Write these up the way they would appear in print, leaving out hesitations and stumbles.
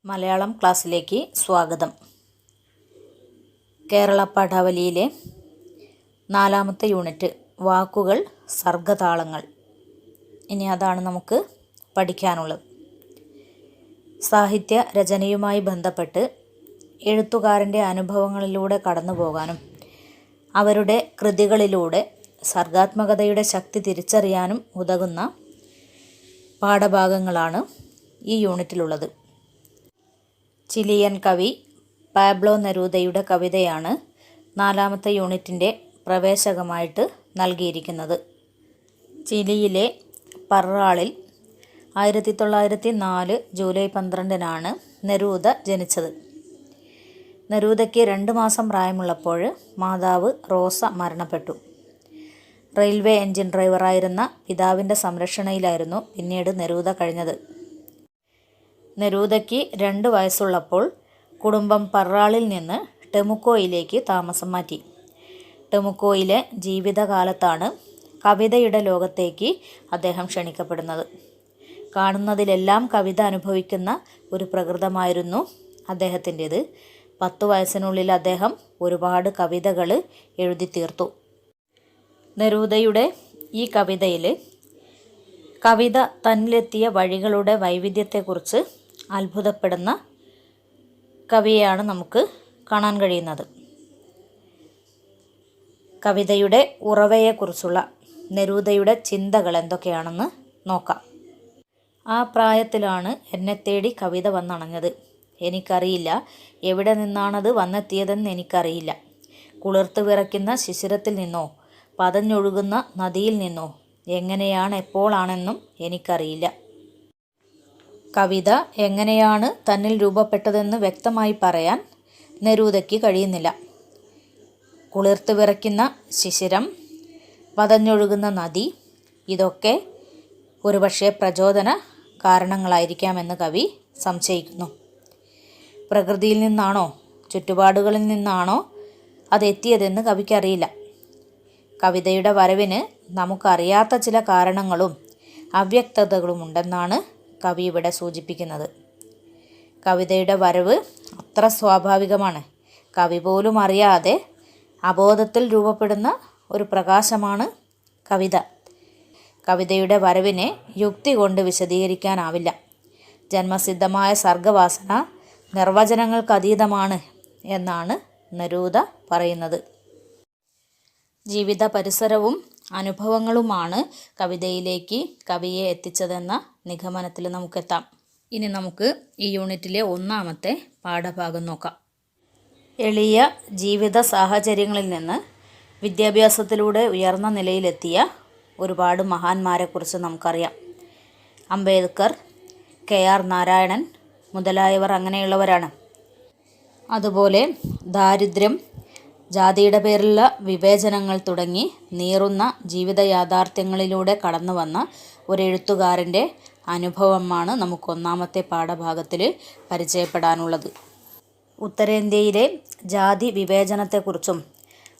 മലയാളം ക്ലാസ്സിലേക്ക് സ്വാഗതം. കേരള പാഠാവലിയിലെ 4ാമത്തെ യൂണിറ്റ് വാക്കുകൾ, സർഗതാളങ്ങൾ. ഇനി അതാണ് നമുക്ക് പഠിക്കാനുള്ളത്. സാഹിത്യ രചനയുമായി ബന്ധപ്പെട്ട് എഴുത്തുകാരൻ്റെ അനുഭവങ്ങളിലൂടെ കടന്നു പോകാനും അവരുടെ കൃതികളിലൂടെ സർഗാത്മകതയുടെ ശക്തി തിരിച്ചറിയാനും ഉതകുന്ന പാഠഭാഗങ്ങളാണ് ഈ യൂണിറ്റിലുള്ളത്. ചിലിയൻ കവി പാബ്ലോ നെരൂദയുടെ കവിതയാണ് 4ാമത്തെ യൂണിറ്റിൻ്റെ പ്രവേശകമായിട്ട് നൽകിയിരിക്കുന്നത്. ചിലിയിലെ പർറാളിൽ 1904 ജൂലൈ 12-നാണ് നെരൂദ ജനിച്ചത്. നെരൂദയ്ക്ക് 2 മാസം പ്രായമുള്ളപ്പോൾ മാതാവ് റോസ മരണപ്പെട്ടു. റെയിൽവേ എൻജിൻ ഡ്രൈവറായിരുന്ന പിതാവിൻ്റെ സംരക്ഷണയിലായിരുന്നു പിന്നീട് നെരൂദ കഴിഞ്ഞത്. നെരൂദയ്ക്ക് 2 വയസ്സുള്ളപ്പോൾ കുടുംബം പർറാളിൽ നിന്ന് ടെമുക്കോയിലേക്ക് താമസം മാറ്റി. ടെമുക്കോയിലെ ജീവിതകാലത്താണ് കവിതയുടെ ലോകത്തേക്ക് അദ്ദേഹം ക്ഷണിക്കപ്പെടുന്നത്. കാണുന്നതിലെല്ലാം കവിത അനുഭവിക്കുന്ന ഒരു പ്രകൃതമായിരുന്നു അദ്ദേഹത്തിൻ്റേത്. 10 വയസ്സിനുള്ളിൽ അദ്ദേഹം ഒരുപാട് കവിതകൾ എഴുതി തീർത്തു. നെരൂദയുടെ ഈ കവിതയിൽ കവിത തന്നിലെത്തിയ വഴികളുടെ വൈവിധ്യത്തെക്കുറിച്ച് അത്ഭുതപ്പെടുന്ന കവിയെയാണ് നമുക്ക് കാണാൻ കഴിയുന്നത്. കവിതയുടെ ഉറവയെക്കുറിച്ചുള്ള നെരൂദയുടെ ചിന്തകൾ എന്തൊക്കെയാണെന്ന് നോക്കാം. ആ പ്രായത്തിലാണ് എന്നെ തേടി കവിത വന്നണഞ്ഞത്. എനിക്കറിയില്ല എവിടെ നിന്നാണത് വന്നെത്തിയതെന്ന് എനിക്കറിയില്ല. കുളിർത്ത് വിറയ്ക്കുന്ന ശിശിരത്തിൽ നിന്നോ പതഞ്ഞൊഴുകുന്ന നദിയിൽ നിന്നോ എങ്ങനെയാണ് എപ്പോഴാണെന്നും എനിക്കറിയില്ല. കവിത എങ്ങനെയാണ് തന്നിൽ രൂപപ്പെട്ടതെന്ന് വ്യക്തമായി പറയാൻ നെരൂദയ്ക്ക് കഴിയുന്നില്ല. കുളിർത്ത് വിറയ്ക്കുന്ന ശിശിരം, പതഞ്ഞൊഴുകുന്ന നദി, ഇതൊക്കെ ഒരുപക്ഷെ പ്രചോദന കാരണങ്ങളായിരിക്കാമെന്ന് കവി സംശയിക്കുന്നു. പ്രകൃതിയിൽ നിന്നാണോ ചുറ്റുപാടുകളിൽ നിന്നാണോ അതെത്തിയതെന്ന് കവിക്കറിയില്ല. കവിതയുടെ വരവിന് നമുക്കറിയാത്ത ചില കാരണങ്ങളും അവ്യക്തതകളുമുണ്ടെന്നാണ് കവി ഇവിടെ സൂചിപ്പിക്കുന്നത്. കവിതയുടെ വരവ് അത്ര സ്വാഭാവികമാണ്. കവി പോലും അറിയാതെ അബോധത്തിൽ രൂപപ്പെടുന്ന ഒരു പ്രകാശമാണ് കവിത. കവിതയുടെ വരവിനെ യുക്തി കൊണ്ട് വിശദീകരിക്കാനാവില്ല. ജന്മസിദ്ധമായ സർഗവാസന നിർവചനങ്ങൾക്കതീതമാണ് എന്നാണ് നെരൂദ പറയുന്നത്. ജീവിത പരിസരവും അനുഭവങ്ങളുമാണ് കവിതയിലേക്ക് കവിയെ എത്തിച്ചതെന്ന നിഗമനത്തിൽ നമുക്കെത്താം. ഇനി നമുക്ക് ഈ യൂണിറ്റിലെ 1ാമത്തെ പാഠഭാഗം നോക്കാം. എളിയ ജീവിത സാഹചര്യങ്ങളിൽ നിന്ന് വിദ്യാഭ്യാസത്തിലൂടെ ഉയർന്ന നിലയിലെത്തിയ ഒരുപാട് മഹാന്മാരെക്കുറിച്ച് നമുക്കറിയാം. അംബേദ്കർ, KR നാരായണൻ മുതലായവർ അങ്ങനെയുള്ളവരാണ്. അതുപോലെ ദാരിദ്ര്യം, ജാതിയുടെ പേരിലുള്ള വിവേചനങ്ങൾ തുടങ്ങി നീറുന്ന ജീവിത യാഥാർത്ഥ്യങ്ങളിലൂടെ കടന്നു വന്ന ഒരു എഴുത്തുകാരൻ്റെ അനുഭവമാണ് നമുക്ക് 1ാമത്തെ പാഠഭാഗത്തിൽ പരിചയപ്പെടാനുള്ളത്. ഉത്തരേന്ത്യയിലെ ജാതി വിവേചനത്തെക്കുറിച്ചും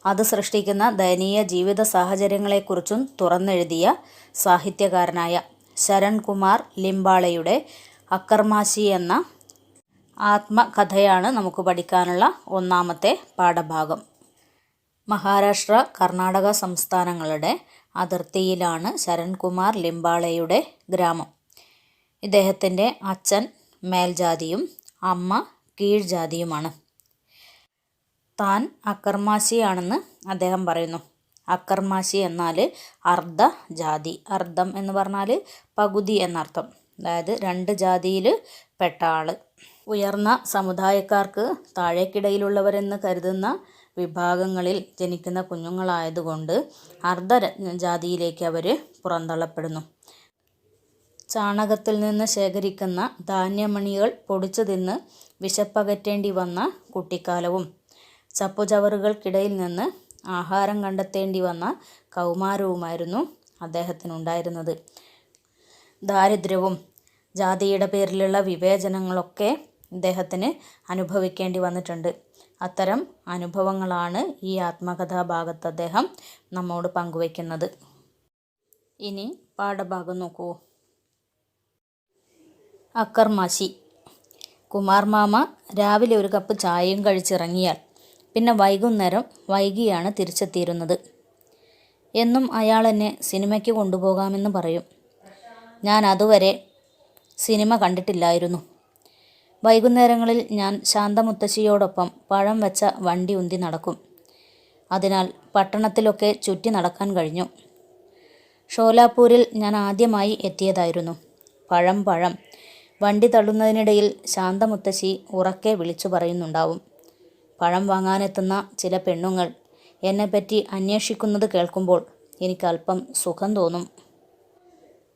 അത് സൃഷ്ടിക്കുന്ന ദയനീയ ജീവിത സാഹചര്യങ്ങളെക്കുറിച്ചും തുറന്നെഴുതിയ സാഹിത്യകാരനായ ശരൺ കുമാർ ലിംബാളെയുടെ അക്കർമാശി എന്ന ആത്മകഥയാണ് നമുക്ക് പഠിക്കാനുള്ള 1ാമത്തെ പാഠഭാഗം. മഹാരാഷ്ട്ര, കർണാടക സംസ്ഥാനങ്ങളുടെ അതിർത്തിയിലാണ് ശരൺ കുമാർ ലിംബാളെയുടെ ഗ്രാമം. ഇദ്ദേഹത്തിൻ്റെ അച്ഛൻ മേൽജാതിയും അമ്മ കീഴ്ജാതിയുമാണ്. താൻ അക്കർമാശിയാണെന്ന് അദ്ദേഹം പറയുന്നു. അക്കർമാശി എന്നാൽ അർദ്ധ ജാതി. അർദ്ധം എന്ന് പറഞ്ഞാൽ പകുതി എന്നർത്ഥം. അതായത് 2 ജാതിയിൽ പെട്ട ആൾ. ഉയർന്ന സമുദായക്കാർക്ക് താഴേക്കിടയിലുള്ളവരെന്ന് കരുതുന്ന വിഭാഗങ്ങളിൽ ജനിക്കുന്ന കുഞ്ഞുങ്ങളായതുകൊണ്ട് അർദ്ധ ജാതിയിലേക്ക് അവർ പുറന്തള്ളപ്പെടുന്നു. ചാണകത്തിൽ നിന്ന് ശേഖരിക്കുന്ന ധാന്യമണികൾ പൊടിച്ചു തിന്ന് വിശപ്പകറ്റേണ്ടി വന്ന കുട്ടിക്കാലവും ചപ്പുചവറുകൾക്കിടയിൽ നിന്ന് ആഹാരം കണ്ടെത്തേണ്ടി വന്ന കൗമാരവുമായിരുന്നു അദ്ദേഹത്തിനുണ്ടായിരുന്നത്. ദാരിദ്ര്യവും ജാതിയുടെ പേരിലുള്ള വിവേചനങ്ങളൊക്കെ ഇദ്ദേഹത്തിന് അനുഭവിക്കേണ്ടി വന്നിട്ടുണ്ട്. അത്തരം അനുഭവങ്ങളാണ് ഈ ആത്മകഥാഭാഗത്ത് അദ്ദേഹം നമ്മോട് പങ്കുവയ്ക്കുന്നത്. ഇനി പാഠഭാഗം നോക്കൂ. അക്കർമാശി കുമാർ മാമ രാവിലെ ഒരു കപ്പ് ചായയും കഴിച്ചിറങ്ങിയാൽ പിന്നെ വൈകുന്നേരം വൈകിയാണ് തിരിച്ചെത്തിയിരുന്നത്. എന്നും അയാൾ എന്നെ സിനിമയ്ക്ക് കൊണ്ടുപോകാമെന്ന് പറയും. ഞാൻ അതുവരെ സിനിമ കണ്ടിട്ടില്ലായിരുന്നു. വൈകുന്നേരങ്ങളിൽ ഞാൻ ശാന്തമുത്തശ്ശിയോടൊപ്പം പഴം വെച്ച വണ്ടി ഉന്തി നടക്കും. അതിനാൽ പട്ടണത്തിലൊക്കെ ചുറ്റി നടക്കാൻ കഴിഞ്ഞു. ഷോലാപൂരിൽ ഞാൻ ആദ്യമായി എത്തിയതായിരുന്നു. പഴം പഴം വണ്ടി തള്ളുന്നതിനിടയിൽ ശാന്തമുത്തശ്ശി ഉറക്കെ വിളിച്ചു പറയുന്നുണ്ടാവും. പഴം വാങ്ങാനെത്തുന്ന ചില പെണ്ണുങ്ങൾ എന്നെപ്പറ്റി അന്വേഷിക്കുന്നത് കേൾക്കുമ്പോൾ എനിക്കല്പം സുഖം തോന്നും.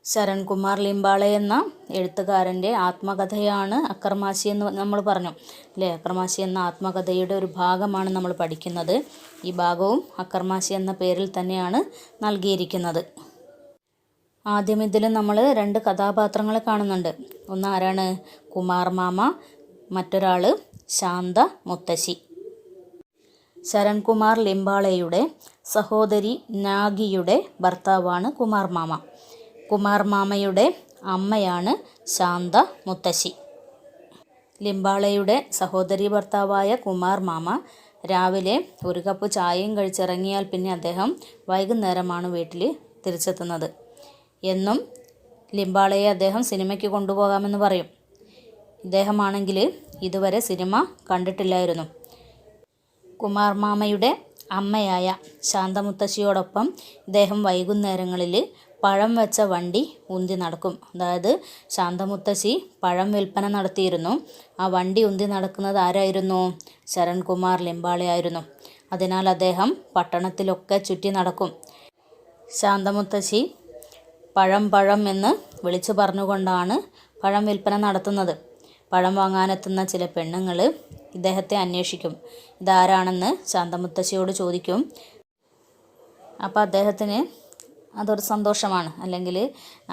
ശരൺകുമാർ ലിംബാളെ എന്ന എഴുത്തുകാരൻ്റെ ആത്മകഥയാണ് അക്കർമാശി എന്ന് നമ്മൾ പറഞ്ഞു അല്ലേ. അക്കർമാശി എന്ന ആത്മകഥയുടെ ഒരു ഭാഗമാണ് നമ്മൾ പഠിക്കുന്നത്. ഈ ഭാഗവും അക്കർമാശി എന്ന പേരിൽ തന്നെയാണ് നൽകിയിരിക്കുന്നത്. ആദ്യം ഇതിൽ നമ്മൾ 2 കഥാപാത്രങ്ങളെ കാണുന്നുണ്ട്. ഒന്ന് ആരാണ്? കുമാർ മാമ, മറ്റൊരാൾ ശാന്ത മുത്തശ്ശി. ശരൺകുമാർ ലിംബാളെയുടെ സഹോദരി നാഗിയുടെ ഭർത്താവാണ് കുമാർ മാമ. കുമാർ മാമയുടെ അമ്മയാണ് ശാന്ത മുത്തശ്ശി. ലിംബാളെയുടെ സഹോദരി ഭർത്താവായ കുമാർ മാമ രാവിലെ ഒരു കപ്പ് ചായയും കഴിച്ചിറങ്ങിയാൽ പിന്നെ അദ്ദേഹം വൈകുന്നേരമാണ് വീട്ടിൽ തിരിച്ചെത്തുന്നത്. എന്നും ലിംബാളയെ അദ്ദേഹം സിനിമയ്ക്ക് കൊണ്ടുപോകാമെന്ന് പറയും. ഇദ്ദേഹമാണെങ്കിൽ ഇതുവരെ സിനിമ കണ്ടിട്ടില്ലായിരുന്നു. കുമാർ മാമയുടെ അമ്മയായ ശാന്തമുത്തശ്ശിയോടൊപ്പം ഇദ്ദേഹം വൈകുന്നേരങ്ങളിൽ പഴം വെച്ച വണ്ടി ഉന്തി നടക്കും. അതായത് ശാന്തമുത്തശ്ശി പഴം വിൽപ്പന നടത്തിയിരുന്നു. ആ വണ്ടി ഉന്തി നടക്കുന്നത് ആരായിരുന്നു? ശരൺകുമാർ ലിംബാളെ ആയിരുന്നു. അതിനാൽ അദ്ദേഹം പട്ടണത്തിലൊക്കെ ചുറ്റി നടക്കും. ശാന്തമുത്തശ്ശി പഴം പഴം എന്ന് വിളിച്ചു പറഞ്ഞുകൊണ്ടാണ് പഴം വിൽപ്പന നടത്തുന്നത്. പഴം വാങ്ങാനെത്തുന്ന ചില പെണ്ണുങ്ങൾ ഇദ്ദേഹത്തെ അന്വേഷിക്കും. ഇതാരാണെന്ന് ശാന്തമുത്തശ്ശിയോട് ചോദിക്കും. അപ്പോൾ അദ്ദേഹത്തിന് അതൊരു സന്തോഷമാണ്. അല്ലെങ്കിൽ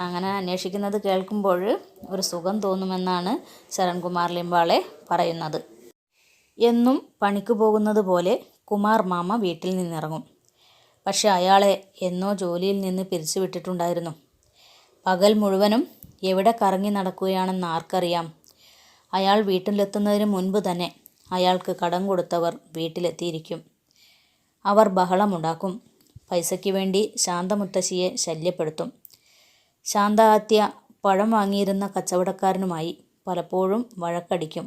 അങ്ങനെ അന്വേഷിക്കുന്നത് കേൾക്കുമ്പോൾ ഒരു സുഖം തോന്നുമെന്നാണ് ശരൺകുമാർ ലിംബാളെ പറയുന്നത്. എന്നും പണിക്ക് പോകുന്നത് പോലെ കുമാർ മാമ വീട്ടിൽ നിന്നിറങ്ങും. പക്ഷെ അയാളെ എന്നോ ജോലിയിൽ നിന്ന് പിരിച്ചുവിട്ടിട്ടുണ്ടായിരുന്നു. പകൽ മുഴുവനും എവിടെ കറങ്ങി നടക്കുകയാണെന്ന് ആർക്കറിയാം. അയാൾ വീട്ടിലെത്തുന്നതിന് മുൻപ് തന്നെ അയാൾക്ക് കടം കൊടുത്തവർ വീട്ടിലെത്തിയിരിക്കും. അവർ ബഹളമുണ്ടാക്കും. പൈസയ്ക്ക് വേണ്ടി ശാന്തമുത്തശ്ശിയെ ശല്യപ്പെടുത്തും. ശാന്ത ആത്യ പഴം വാങ്ങിയിരുന്ന കച്ചവടക്കാരനുമായി പലപ്പോഴും വഴക്കടിക്കും.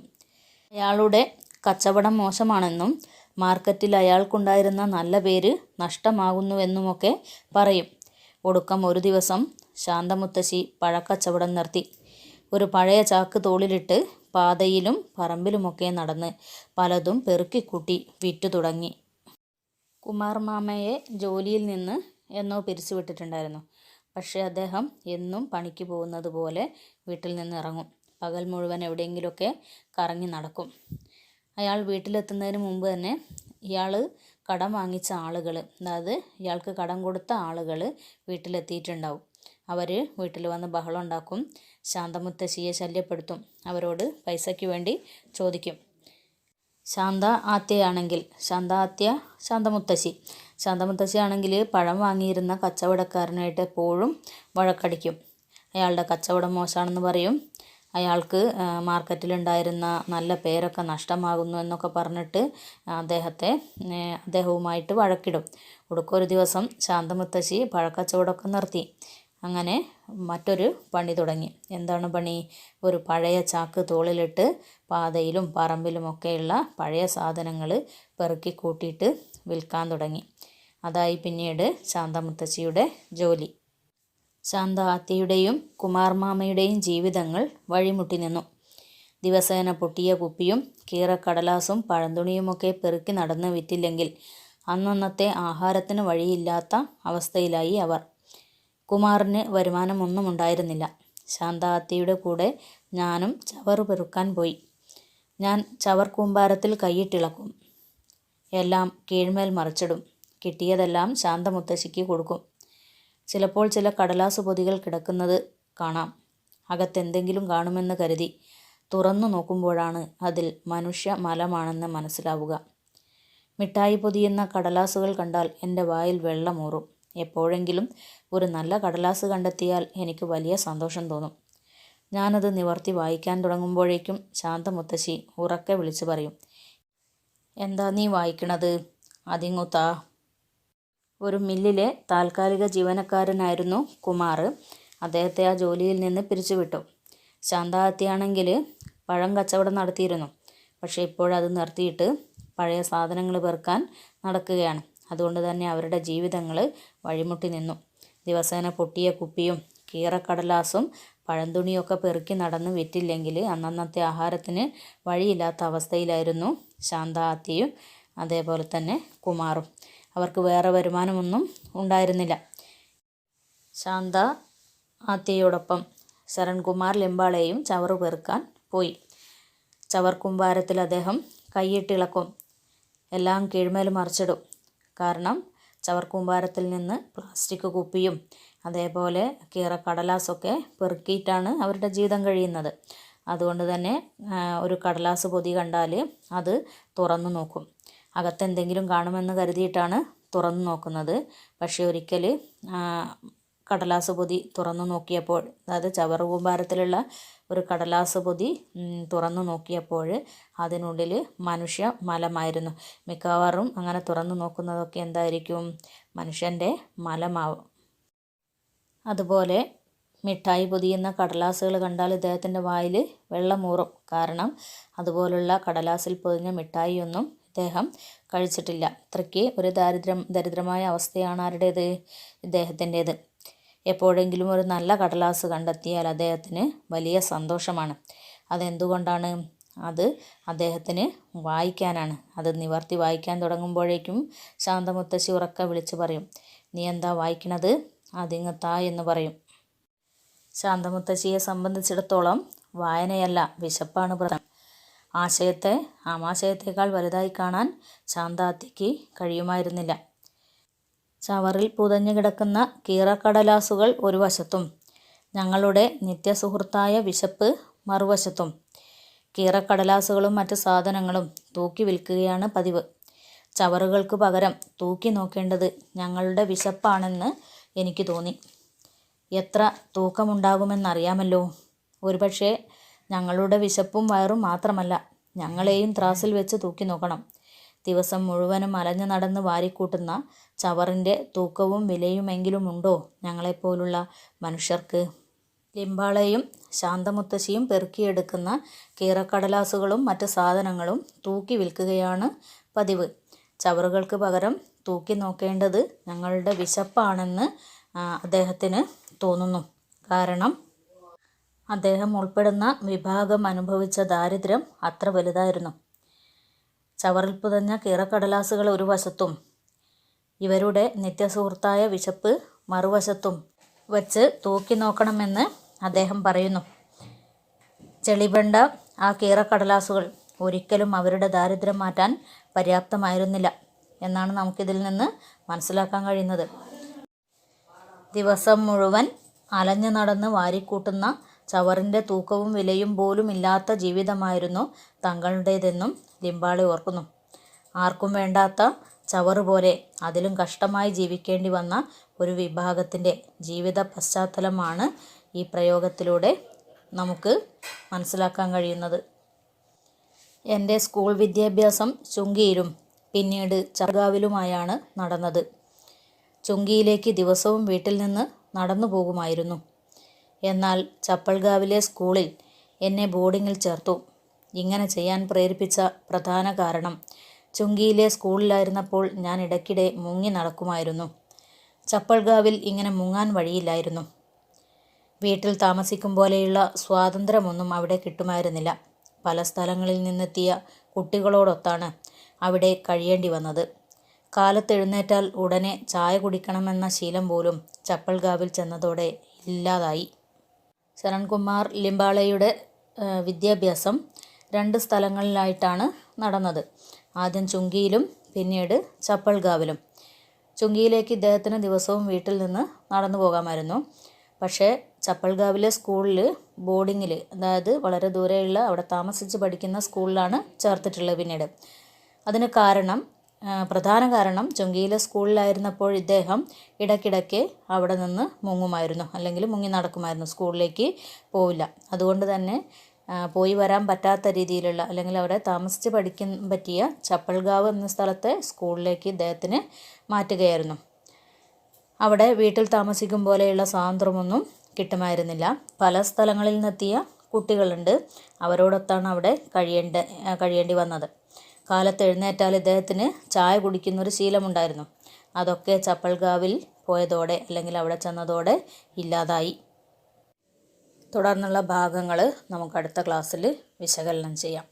അയാളുടെ കച്ചവടം മോശമാണെന്നും മാർക്കറ്റിൽ അയാൾക്കുണ്ടായിരുന്ന നല്ല പേര് നഷ്ടമാകുന്നുവെന്നുമൊക്കെ പറയും. ഒടുക്കം ഒരു ദിവസം ശാന്തമുത്തശ്ശി പഴക്കച്ചവടം നിർത്തി. ഒരു പഴയ ചാക്ക് തോളിലിട്ട് പാതയിലും പറമ്പിലുമൊക്കെ നടന്ന് പലതും പെറുക്കിക്കൂട്ടി വിറ്റു തുടങ്ങി. കുമാർ മാമയെ ജോലിയിൽ നിന്ന് എന്നോ പിരിച്ചുവിട്ടിട്ടുണ്ടായിരുന്നു. പക്ഷേ അദ്ദേഹം എന്നും പണിക്ക് പോകുന്നത് പോലെ വീട്ടിൽ നിന്ന് ഇറങ്ങും. പകൽ മുഴുവൻ എവിടെയെങ്കിലുമൊക്കെ കറങ്ങി നടക്കും. അയാൾ വീട്ടിലെത്തുന്നതിന് മുമ്പ് തന്നെ ഇയാൾ കടം വാങ്ങിച്ച ആളുകൾ, അതായത് ഇയാൾക്ക് കടം കൊടുത്ത ആളുകൾ വീട്ടിലെത്തിയിട്ടുണ്ടാവും. അവർ വീട്ടിൽ വന്ന് ബഹളം ഉണ്ടാക്കും. ശാന്തമുത്തശ്ശിയെ ശല്യപ്പെടുത്തും. അവരോട് പൈസയ്ക്ക് വേണ്ടി ചോദിക്കും. ശാന്ത ആത്യയാണെങ്കിൽ ശാന്തമുത്തശ്ശി ആണെങ്കിൽ പഴം വാങ്ങിയിരുന്ന കച്ചവടക്കാരനായിട്ട് എപ്പോഴും വഴക്കടിക്കും. അയാളുടെ കച്ചവടം മോശമാണെന്ന് പറയും. അയാൾക്ക് മാർക്കറ്റിലുണ്ടായിരുന്ന നല്ല പേരൊക്കെ നഷ്ടമാകുന്നു എന്നൊക്കെ പറഞ്ഞിട്ട് അദ്ദേഹവുമായിട്ട് വഴക്കിടും. ഒടുക്കൊരു ദിവസം ശാന്തമുത്തശ്ശി പഴക്കച്ചവടമൊക്കെ നിർത്തി. അങ്ങനെ മറ്റൊരു പണി തുടങ്ങി. എന്താണ് പണി? ഒരു പഴയ ചാക്ക് തോളിലിട്ട് പാതയിലും പറമ്പിലുമൊക്കെയുള്ള പഴയ സാധനങ്ങൾ പെറുക്കി കൂട്ടിയിട്ട് വിൽക്കാൻ തുടങ്ങി. അതായി പിന്നീട് ശാന്തമുത്തശ്ശിയുടെ ജോലി. ശാന്ത ആത്യയുടെയും കുമാർ മാമയുടെയും ജീവിതങ്ങൾ വഴിമുട്ടി നിന്നു. ദിവസേന പൊട്ടിയ കുപ്പിയും കീറക്കടലാസും പഴന്തുണിയുമൊക്കെ പെറുക്കി നടന്ന് വിറ്റില്ലെങ്കിൽ അന്നന്നത്തെ ആഹാരത്തിന് വഴിയില്ലാത്ത അവസ്ഥയിലായി അവർ. കുമാറിന് വരുമാനമൊന്നും ഉണ്ടായിരുന്നില്ല. ശാന്ത ആത്യയുടെ കൂടെ ഞാനും ചവറ് പെറുക്കാൻ പോയി. ഞാൻ ചവർ കൂമ്പാരത്തിൽ കൈയിട്ടിളക്കും. എല്ലാം കീഴ്മേൽ മറിച്ചിടും. കിട്ടിയതെല്ലാം ശാന്തമുത്തശ്ശിക്ക് കൊടുക്കും. ചിലപ്പോൾ ചില കടലാസ് പൊതികൾ കിടക്കുന്നത് കാണാം. അകത്തെന്തെങ്കിലും കാണുമെന്ന് കരുതി തുറന്നു നോക്കുമ്പോഴാണ് അതിൽ മനുഷ്യ മലമാണെന്ന് മനസ്സിലാവുക. മിഠായി പൊതിയുന്ന കടലാസുകൾ കണ്ടാൽ എൻ്റെ വായിൽ വെള്ളമൂറും. എപ്പോഴെങ്കിലും ഒരു നല്ല കടലാസ് കണ്ടെത്തിയാൽ എനിക്ക് വലിയ സന്തോഷം തോന്നും. ഞാനത് നിവർത്തി വായിക്കാൻ തുടങ്ങുമ്പോഴേക്കും ശാന്തമുത്തശ്ശി ഉറക്കെ വിളിച്ചു പറയും, എന്താ നീ വായിക്കണത്? അതിങ്ങു താ. ഒരു മില്ലിലെ താൽക്കാലിക ജീവനക്കാരനായിരുന്നു കുമാർ. അദ്ദേഹത്തെ ആ ജോലിയിൽ നിന്ന് പിരിച്ചുവിട്ടു. ശാന്താത്തിയാണെങ്കിൽ പഴം കച്ചവടം നടത്തിയിരുന്നു. പക്ഷേ ഇപ്പോഴത് നിർത്തിയിട്ട് പഴയ സാധനങ്ങൾ പെറുക്കാൻ നടക്കുകയാണ്. അതുകൊണ്ട് തന്നെ അവരുടെ ജീവിതങ്ങൾ വഴിമുട്ടി നിന്നു. ദിവസേന പൊട്ടിയ കുപ്പിയും കീറക്കടലാസും പഴന്തുണിയൊക്കെ പെറുക്കി നടന്ന് വിറ്റില്ലെങ്കിൽ അന്നന്നത്തെ ആഹാരത്തിന് വഴിയില്ലാത്ത അവസ്ഥയിലായിരുന്നു ശാന്താത്തിയും അതേപോലെ തന്നെ കുമാറും. അവർക്ക് വേറെ വരുമാനമൊന്നും ഉണ്ടായിരുന്നില്ല. ശാന്ത ആത്യയോടൊപ്പം ശരൺകുമാർ ലിംബാളെയും ചവറ് പെറുക്കാൻ പോയി. ചവർ കുമ്പാരത്തിൽ അദ്ദേഹം കൈയിട്ടിളക്കും, എല്ലാം കീഴ്മേൽ മറിച്ചിടും. കാരണം ചവർ കുമ്പാരത്തിൽ നിന്ന് പ്ലാസ്റ്റിക് കുപ്പിയും അതേപോലെ കീറക്കടലാസൊക്കെ പെറുക്കിയിട്ടാണ് അവരുടെ ജീവിതം കഴിയുന്നത്. അതുകൊണ്ട് തന്നെ ഒരു കടലാസ് പൊതി കണ്ടാൽ അത് തുറന്നു നോക്കും. അകത്തെന്തെങ്കിലും കാണുമെന്ന് കരുതിയിട്ടാണ് തുറന്നു നോക്കുന്നത്. പക്ഷേ ഒരിക്കൽ കടലാസ് പൊതി തുറന്നു നോക്കിയപ്പോൾ, അതായത് ചവറ് കൂമ്പാരത്തിലുള്ള ഒരു കടലാസ് പൊതി തുറന്നു നോക്കിയപ്പോൾ അതിനുള്ളിൽ മനുഷ്യ മലമായിരുന്നു. മിക്കവാറും അങ്ങനെ തുറന്നു നോക്കുന്നതൊക്കെ എന്തായിരിക്കും? മനുഷ്യൻ്റെ മലമാവും. അതുപോലെ മിഠായി പൊതിയുന്ന കടലാസുകൾ കണ്ടാൽ ഇദ്ദേഹത്തിൻ്റെ വായിൽ വെള്ളമൂറും. കാരണം അതുപോലുള്ള കടലാസിൽ പൊതിഞ്ഞ മിഠായിയൊന്നും ഇദ്ദേഹം കഴിച്ചിട്ടില്ല. അത്രയ്ക്ക് ഒരു ദരിദ്രമായ അവസ്ഥയാണ് ആരുടേത്? ഇദ്ദേഹത്തിൻ്റേത്. എപ്പോഴെങ്കിലും ഒരു നല്ല കടലാസ് കണ്ടെത്തിയാൽ അദ്ദേഹത്തിന് വലിയ സന്തോഷമാണ്. അതെന്തുകൊണ്ടാണ്? അത് അദ്ദേഹത്തിന് വായിക്കാനാണ്. അത് നിവർത്തി വായിക്കാൻ തുടങ്ങുമ്പോഴേക്കും ശാന്തമുത്തശ്ശി ഉറക്കെ വിളിച്ചു പറയും, നീ എന്താ വായിക്കണത്? അതിങ്ങ് താ എന്ന് പറയും. ശാന്തമുത്തശ്ശിയെ സംബന്ധിച്ചിടത്തോളം വായനയല്ല, വിശപ്പാണ് പ്രധാനം. ആശയത്തെ ആമാശയത്തേക്കാൾ വലുതായി കാണാൻ ശാന്താത്തിക്ക് കഴിയുമായിരുന്നില്ല. ചവറിൽ പുതഞ്ഞു കിടക്കുന്ന കീറക്കടലാസുകൾ ഒരു വശത്തും ഞങ്ങളുടെ നിത്യസുഹൃത്തായ വിശപ്പ് മറുവശത്തും. കീറക്കടലാസുകളും മറ്റ് സാധനങ്ങളും തൂക്കി വിൽക്കുകയാണ് പതിവ്. ചവറുകൾക്ക് പകരം തൂക്കി നോക്കേണ്ടത് ഞങ്ങളുടെ വിശപ്പാണെന്ന് എനിക്ക് തോന്നി. എത്ര തൂക്കമുണ്ടാകുമെന്നറിയാമല്ലോ. ഒരുപക്ഷെ ഞങ്ങളുടെ വിശപ്പും വയറും മാത്രമല്ല, ഞങ്ങളെയും ത്രാസിൽ വെച്ച് തൂക്കി നോക്കണം. ദിവസം മുഴുവനും അലഞ്ഞു നടന്ന് വാരിക്കൂട്ടുന്ന ചവറിൻ്റെ തൂക്കവും വിലയുമെങ്കിലും ഉണ്ടോ ഞങ്ങളെപ്പോലുള്ള മനുഷ്യർക്ക്? ലിംബാളയും ശാന്തമുത്തശ്ശിയും പെറുക്കിയെടുക്കുന്ന കീറക്കടലാസുകളും മറ്റ് സാധനങ്ങളും തൂക്കി വിൽക്കുകയാണ് പതിവ്. ചവറുകൾക്ക് പകരം തൂക്കി നോക്കേണ്ടത് ഞങ്ങളുടെ വിശപ്പാണെന്ന് അദ്ദേഹത്തിന് തോന്നുന്നു. കാരണം അദ്ദേഹം ഉൾപ്പെടുന്ന വിഭാഗം അനുഭവിച്ച ദാരിദ്ര്യം അത്ര വലുതായിരുന്നു. ചവറിൽ പുതഞ്ഞ കീറക്കടലാസുകൾ ഒരു വശത്തും ഇവരുടെ നിത്യസുഹൃത്തായ വിശപ്പ് മറുവശത്തും വച്ച് തൂക്കി നോക്കണമെന്ന് അദ്ദേഹം പറയുന്നു. ചെളിപണ്ട ആ കീറക്കടലാസുകൾ ഒരിക്കലും അവരുടെ ദാരിദ്ര്യം മാറ്റാൻ പര്യാപ്തമായിരുന്നില്ല എന്നാണ് നമുക്കിതിൽ നിന്ന് മനസ്സിലാക്കാൻ കഴിയുന്നത്. ദിവസം മുഴുവൻ അലഞ്ഞു നടന്ന് വാരിക്കൂട്ടുന്ന ചവറിൻ്റെ തൂക്കവും വിലയും പോലും ഇല്ലാത്ത ജീവിതമായിരുന്നു തങ്ങളുടേതെന്നും ലിംബാളെ ഓർക്കുന്നു. ആർക്കും വേണ്ടാത്ത ചവറ് പോലെ അതിലും കഷ്ടമായി ജീവിക്കേണ്ടി വന്ന ഒരു വിഭാഗത്തിൻ്റെ ജീവിത പശ്ചാത്തലമാണ് ഈ പ്രയോഗത്തിലൂടെ നമുക്ക് മനസ്സിലാക്കാൻ കഴിയുന്നത്. എൻ്റെ സ്കൂൾ വിദ്യാഭ്യാസം ചുങ്കിയിലും പിന്നീട് ചർഗാവിലുമായാണ് നടന്നത്. ചുങ്കിയിലേക്ക് ദിവസവും വീട്ടിൽ നിന്ന് നടന്നു പോകുമായിരുന്നു. എന്നാൽ ചപ്പൽഗാവിലെ സ്കൂളിൽ എന്നെ ബോർഡിങ്ങിൽ ചേർത്തു. ഇങ്ങനെ ചെയ്യാൻ പ്രേരിപ്പിച്ച പ്രധാന കാരണം ചുങ്കിയിലെ സ്കൂളിലായിരുന്നപ്പോൾ ഞാൻ ഇടയ്ക്കിടെ മുങ്ങി നടക്കുമായിരുന്നു. ചപ്പൽഗാവിൽ ഇങ്ങനെ മുങ്ങാൻ വഴിയില്ലായിരുന്നു. വീട്ടിൽ താമസിക്കും പോലെയുള്ള സ്വാതന്ത്ര്യമൊന്നും അവിടെ കിട്ടുമായിരുന്നില്ല. പല സ്ഥലങ്ങളിൽ നിന്നെത്തിയ കുട്ടികളോടൊത്താണ് അവിടെ കഴിയേണ്ടി വന്നത്. കാലത്തെഴുന്നേറ്റാൽ ഉടനെ ചായ കുടിക്കണമെന്ന ശീലം പോലും ചപ്പൽഗാവിൽ ചെന്നതോടെ ഇല്ലാതായി. ശരൺകുമാർ ലിംബാളയുടെ വിദ്യാഭ്യാസം 2 സ്ഥലങ്ങളിലായിട്ടാണ് നടന്നത്. ആദ്യം ചുങ്കിയിലും പിന്നീട് ചപ്പൽഗാവിലും. ചുങ്കിയിലേക്ക് ഇദ്ദേഹത്തിന് ദിവസവും വീട്ടിൽ നിന്ന് നടന്നു പോകാമായിരുന്നു. പക്ഷേ ചപ്പൽഗാവിലെ സ്കൂളിൽ ബോർഡിങ്ങിൽ, അതായത് വളരെ ദൂരെയുള്ള അവിടെ താമസിച്ച് പഠിക്കുന്ന സ്കൂളിലാണ് ചേർത്തിട്ടുള്ളത് പിന്നീട്. അതിന് കാരണം പ്രധാന കാരണം ചുങ്കിയിലെ സ്കൂളിലായിരുന്നപ്പോൾ ഇദ്ദേഹം ഇടയ്ക്കിടയ്ക്ക് അവിടെ നിന്ന് മുങ്ങുമായിരുന്നു, അല്ലെങ്കിൽ മുങ്ങി നടക്കുമായിരുന്നു, സ്കൂളിലേക്ക് പോവില്ല. അതുകൊണ്ട് തന്നെ പോയി വരാൻ പറ്റാത്ത രീതിയിലുള്ള, അല്ലെങ്കിൽ അവിടെ താമസിച്ച് പഠിക്കാൻ പറ്റിയ ചപ്പൽഗാവ് എന്ന സ്ഥലത്തെ സ്കൂളിലേക്ക് ഇദ്ദേഹത്തിന് മാറ്റുകയായിരുന്നു. അവിടെ വീട്ടിൽ താമസിക്കും പോലെയുള്ള സ്വാതന്ത്ര്യമൊന്നും കിട്ടുമായിരുന്നില്ല. പല സ്ഥലങ്ങളിൽ നിന്നെത്തിയ കുട്ടികളുണ്ട്, അവരോടൊത്താണ് അവിടെ കഴിയേണ്ടി വന്നത്. കാലത്ത് എഴുന്നേറ്റാൽ ഇദ്ദേഹത്തിന് ചായ കുടിക്കുന്നൊരു ശീലമുണ്ടായിരുന്നു. അതൊക്കെ ചപ്പൽഗാവിൽ പോയതോടെ, അല്ലെങ്കിൽ അവിടെ ചെന്നതോടെ ഇല്ലാതായി. തുടർന്നുള്ള ഭാഗങ്ങൾ നമുക്ക് അടുത്ത ക്ലാസ്സിൽ വിശകലനം ചെയ്യാം.